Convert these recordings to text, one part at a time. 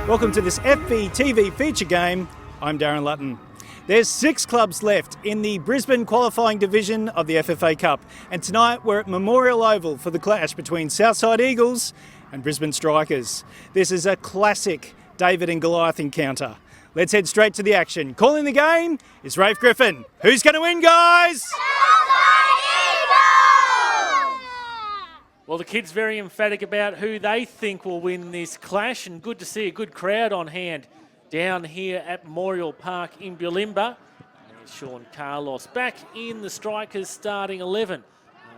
Welcome to this FBTV feature game. I'm Darren Lutton. There's 6 clubs left in the Brisbane qualifying division of the FFA Cup, and tonight we're at Memorial Oval for the clash between Southside Eagles and Brisbane Strikers. This is a classic David and Goliath encounter. Let's head straight to the action. Calling the game is Rafe Griffin. Who's going to win, guys? Well, the kids very emphatic about who they think will win this clash, and good to see a good crowd on hand down here at Memorial Park in Bulimba. There's Sean Carlos back in the Strikers starting 11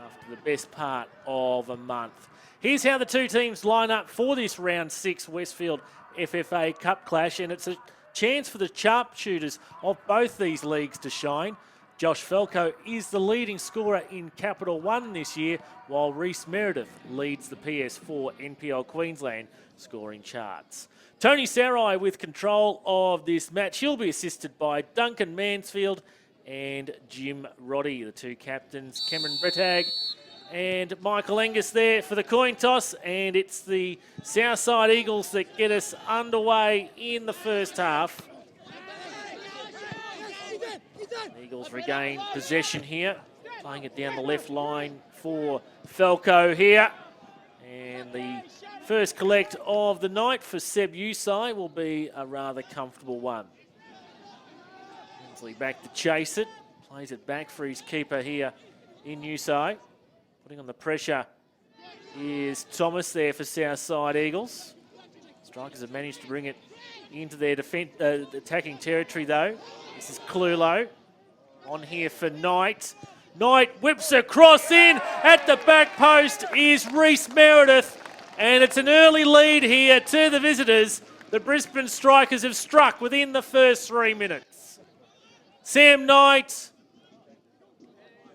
after the best part of a month. Here's how the two teams line up for this round 6 Westfield FFA Cup clash, and it's a chance for the sharpshooters of both these leagues to shine. Josh Felco is the leading scorer in Capital One this year, while Reece Meredith leads the PS4 NPL Queensland scoring charts. Tony Sarai with control of this match. He'll be assisted by Duncan Mansfield and Jim Roddy, the two captains, Cameron Bretag and Michael Angus there for the coin toss. And it's the Southside Eagles that get us underway in the first half. Eagles regain possession here, playing it down the left line for Felco here. And the first collect of the night for Seb Usai will be a rather comfortable one. Hensley back to chase it, plays it back for his keeper here in Usai. Putting on the pressure is Thomas there for Southside Eagles. Strikers have managed to bring it into their attacking territory though. This is Clulo. On here for Knight. Knight whips across in. At the back post is Reece Meredith. And it's an early lead here to the visitors. The Brisbane Strikers have struck within the first 3 minutes. Sam Knight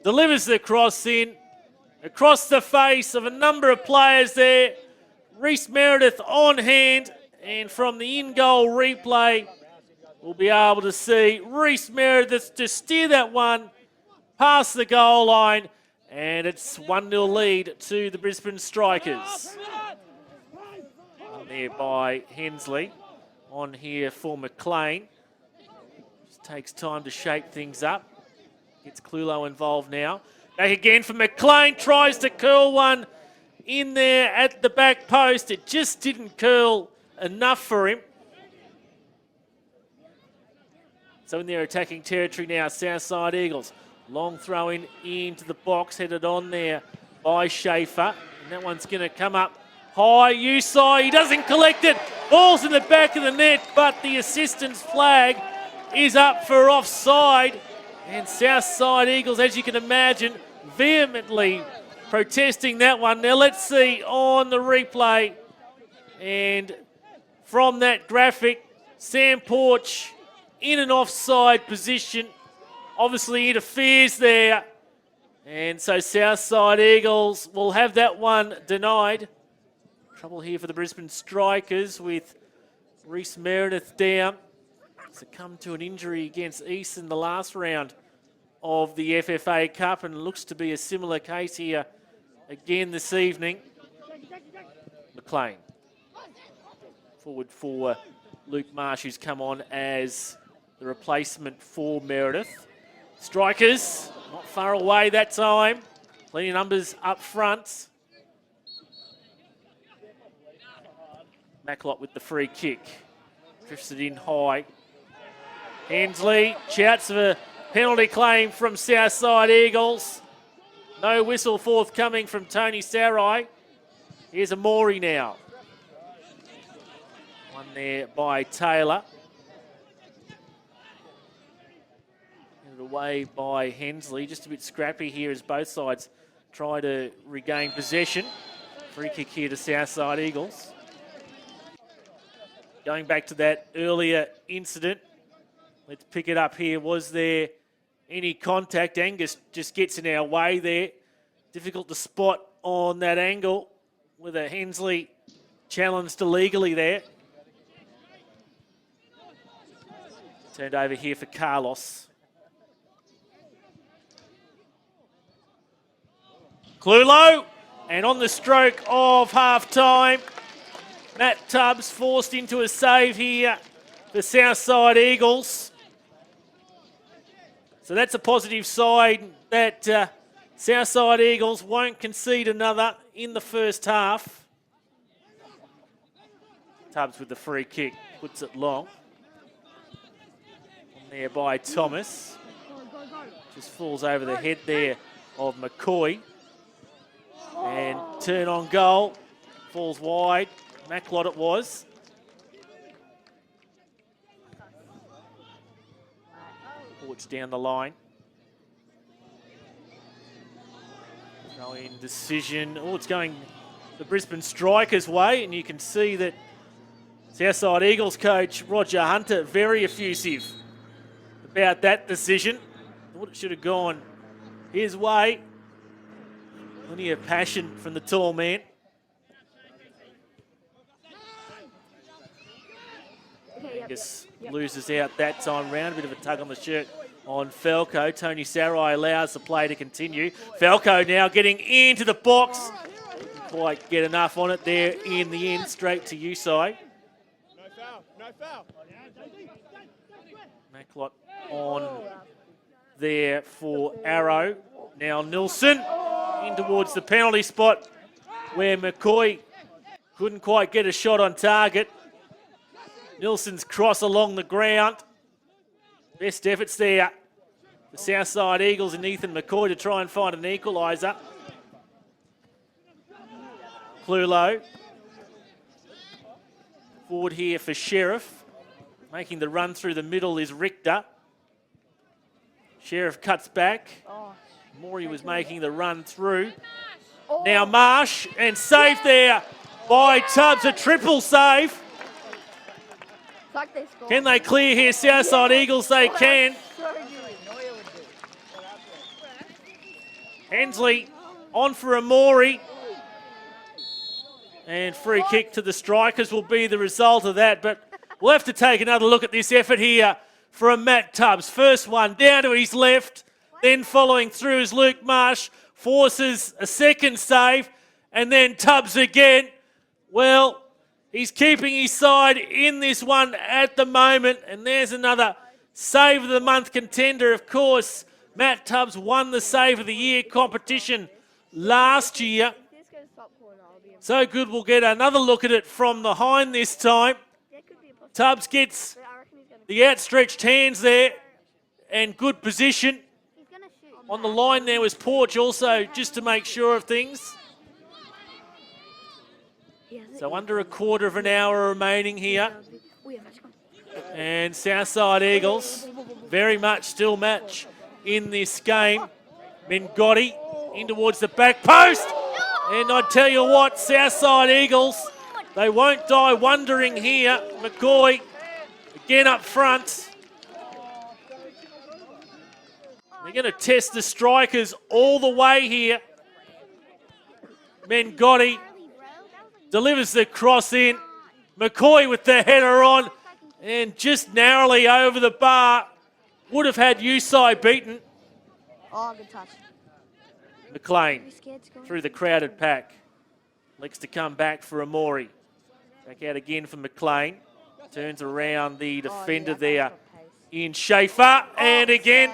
delivers the cross in. Across the face of a number of players there. Reece Meredith on hand. And from the in-goal replay, we'll be able to see Reece Meredith to steer that one past the goal line, and it's 1-0 lead to the Brisbane Strikers. On there by Hensley. On here for McLean. Just takes time to shape things up. Gets Clulo involved now. Back again for McLean. Tries to curl one in there at the back post. It just didn't curl enough for him. So in their attacking territory now, Southside Eagles. Long throw in into the box, headed on there by Schaefer. And that one's going to come up high. Usai, he doesn't collect it. Ball's in the back of the net, but the assistant's flag is up for offside. And Southside Eagles, as you can imagine, vehemently protesting that one. Now let's see on the replay. And from that graphic, Sam Porch in an offside position, obviously interferes there. And so Southside Eagles will have that one denied. Trouble here for the Brisbane Strikers with Reece Meredith down. Succumbed to an injury against Easton the last round of the FFA Cup, and looks to be a similar case here again this evening. McLean. Forward for Luke Marsh, who's come on as the replacement for Meredith. Strikers, not far away that time. Plenty of numbers up front. Macklot with the free kick. Drifts it in high. Hensley shouts for a penalty claim from Southside Eagles. No whistle forthcoming from Tony Sarai. Here's a Morey now. One there by Taylor. Away by Hensley. Just a bit scrappy here as both sides try to regain possession. Free kick here to Southside Eagles. Going back to that earlier incident, let's pick it up here. Was there any contact? Angus just gets in our way there. Difficult to spot on that angle with a Hensley challenged illegally there. Turned over here for Carlos. Clulo, and on the stroke of half-time, Matt Tubbs forced into a save here for Southside Eagles. So that's a positive side that Southside Eagles won't concede another in the first half. Tubbs with the free kick, puts it long. On there by Thomas. Just falls over the head there of McCoy. And turn on goal, falls wide. Maclot it was. Porch down the line. Throw-in decision. Oh, it's going the Brisbane Strikers' way, and you can see that Southside Eagles coach Roger Hunter very effusive about that decision. Thought it should have gone his way. Plenty of passion from the tall man. Angus loses out that time round. A bit of a tug on the shirt on Falco. Tony Sarai allows the play to continue. Falco now getting into the box. Didn't quite get enough on it there in the end. Straight to Usai. No foul, no foul. Maclot on there for Arrow. Now Nilsson in towards the penalty spot where McCoy couldn't quite get a shot on target. Nilsson's cross along the ground. Best efforts there. The Southside Eagles and Ethan McCoy to try and find an equaliser. Clulo. Forward here for Sheriff. Making the run through the middle is Richter. Sheriff cuts back. Morey was making the run through. Now Marsh, and saved there by Tubbs. A triple save. Can they clear here? Southside Eagles, they can. Hensley on for Amori. And free kick to the Strikers will be the result of that. But we'll have to take another look at this effort here from Matt Tubbs. First one down to his left. Then following through is Luke Marsh. Forces a second save. And then Tubbs again. Well, he's keeping his side in this one at the moment. And there's another Save of the Month contender. Of course, Matt Tubbs won the Save of the Year competition last year. So good, we'll get another look at it from behind this time. Tubbs gets the outstretched hands there and good position. On the line there was Porch also, just to make sure of things. So under a quarter of an hour remaining here. And Southside Eagles very much still match in this game. Mengotti in towards the back post. And I tell you what, Southside Eagles, they won't die wondering here. McCoy again up front. They're going to test the Strikers all the way here. Mengotti delivers the cross in. McCoy with the header on and just narrowly over the bar. Would have had Usai beaten. Oh, good touch. McLean through the crowded pack. Looks to come back for Amori. Back out again for McLean. Turns around the defender there in Schaefer. And again,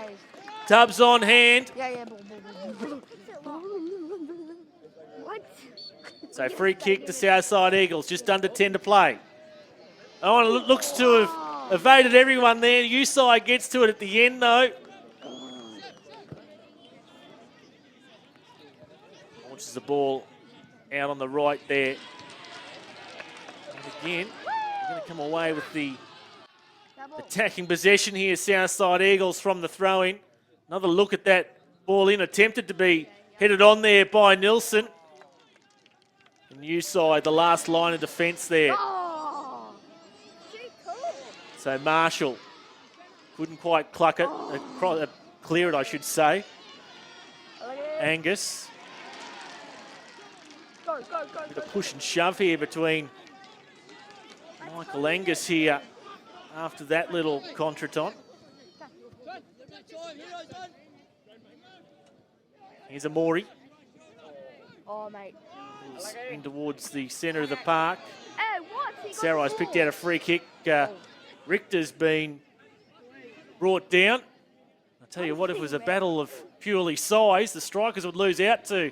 Tubbs on hand. What? So free kick to Southside Eagles, just under 10 to play. Owen looks to have evaded everyone there. Usai gets to it at the end though. Launches the ball out on the right there. And again, they're going to come away with the attacking possession here, Southside Eagles from the throw-in. Another look at that ball in, attempted to be headed on there by Nilsson. And Usai, the last line of defence there. So Marshall couldn't quite cluck it, clear it I should say. Angus. Bit of push and shove here between Michael Angus here after that little contretemps. Here's Amori. Oh, mate. In towards the centre of the park. Hey, what? He got Sarai's the picked ball. out a free kick. Richter's been brought down. I'll tell you what, if it was a battle of purely size, the Strikers would lose out to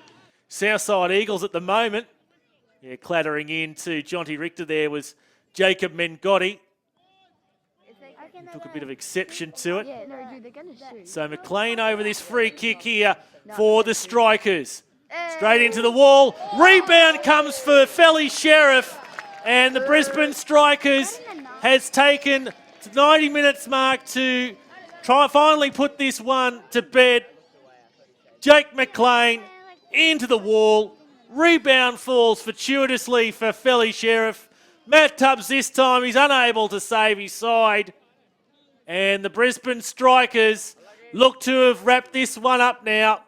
Southside Eagles at the moment. Yeah, clattering into Jonty Richter there was Jacob Mengotti. Took a bit of exception to it. Yeah, no, dude, they're going to shoot. So McLean over this free kick here for the Strikers. Straight into the wall. Rebound comes for Felly Sheriff. And the Brisbane Strikers has taken the 90 minutes mark to try finally put this one to bed. Jake McLean into the wall. Rebound falls fortuitously for Felly Sheriff. Matt Tubbs this time, he's unable to save his side. And the Brisbane Strikers look to have wrapped this one up now.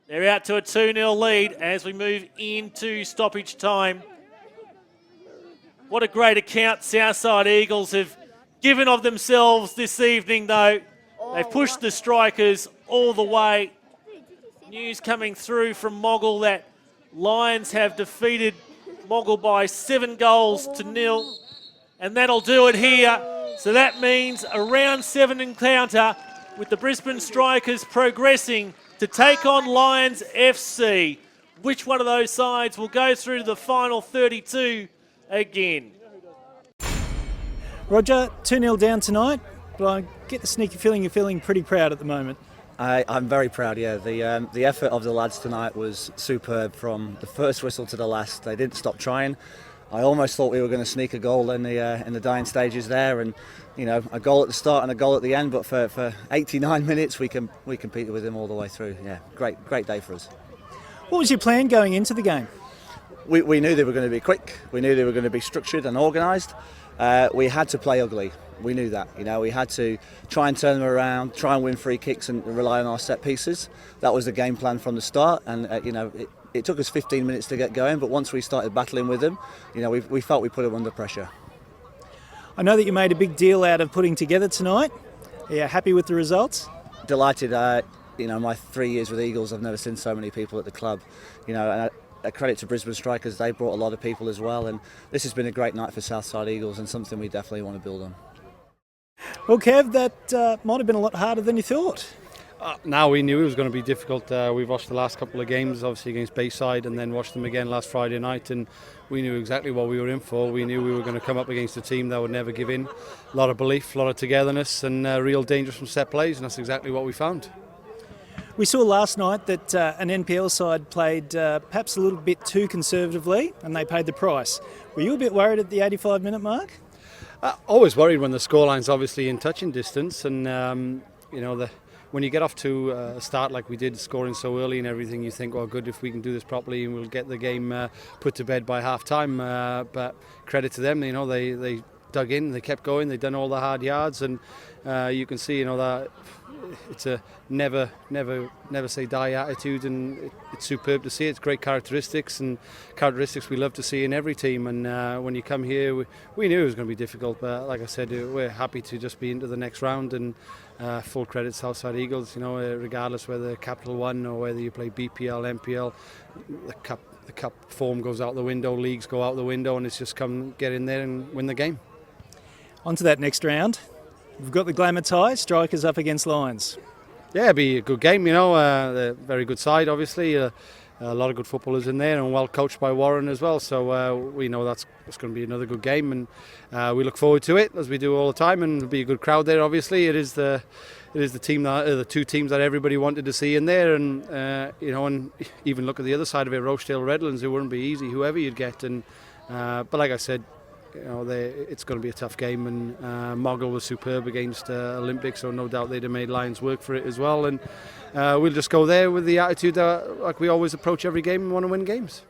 They're out to a 2-0 lead as we move into stoppage time. What a great account Southside Eagles have given of themselves this evening, though. They've pushed the Strikers all the way. News coming through from Moggle that Lions have defeated Moggle by 7-0. And that'll do it here. So that means a round 7 encounter with the Brisbane Strikers progressing to take on Lions FC. Which one of those sides will go through to the final 32 again? Roger, 2-0 down tonight, but I get the sneaky feeling you're feeling pretty proud at the moment. I'm very proud, yeah. The effort of the lads tonight was superb from the first whistle to the last. They didn't stop trying. I almost thought we were going to sneak a goal in the dying stages there, and a goal at the start and a goal at the end. But for 89 minutes, we competed with them all the way through. Yeah, great day for us. What was your plan going into the game? We knew they were going to be quick. We knew they were going to be structured and organised. We had to play ugly. We knew that. We had to try and turn them around, try and win free kicks, and rely on our set pieces. That was the game plan from the start, and It took us 15 minutes to get going, but once we started battling with them, we felt we put them under pressure. I know that you made a big deal out of putting together tonight. Are you happy with the results? Delighted. My 3 years with Eagles, I've never seen so many people at the club. And a credit to Brisbane Strikers, they brought a lot of people as well, and this has been a great night for Southside Eagles and something we definitely want to build on. Well, Kev, that might have been a lot harder than you thought. Now we knew it was going to be difficult. We've watched the last couple of games, obviously against Bayside, and then watched them again last Friday night, and we knew exactly what we were in for. We knew we were going to come up against a team that would never give in. A lot of belief, a lot of togetherness, and real danger from set plays, and that's exactly what we found. We saw last night that an NPL side played perhaps a little bit too conservatively, and they paid the price. Were you a bit worried at the 85-minute mark? Always worried when the scoreline's obviously in touching distance, and when you get off to a start like we did, scoring so early and everything, you think, well, good, if we can do this properly and we'll get the game put to bed by half-time. But credit to them, they dug in, they kept going, they've done all the hard yards, and you can see, that it's a never say die attitude, and it's superb to see. It's great characteristics, and characteristics we love to see in every team. And when you come here, we knew it was going to be difficult, but like I said, we're happy to just be into the next round, and full credit to Southside Eagles, regardless whether Capital One or whether you play BPL, MPL, the cup form goes out the window, leagues go out the window, and it's just come get in there and win the game. On to that next round. We've got the glamour tie, Strikers up against Lions. Yeah, it'll be a good game, they're a very good side, obviously. A lot of good footballers in there, and well coached by Warren as well. So we know it's going to be another good game, and we look forward to it as we do all the time. And it'll be a good crowd there. Obviously, it is the team the two teams that everybody wanted to see in there, and and even look at the other side of it, Rochdale Redlands. It wouldn't be easy, whoever you'd get. And but like I said, it's going to be a tough game, and Moggle was superb against Olympic, so no doubt they'd have made Lions work for it as well. And we'll just go there with the attitude that, like we always approach every game, and want to win games.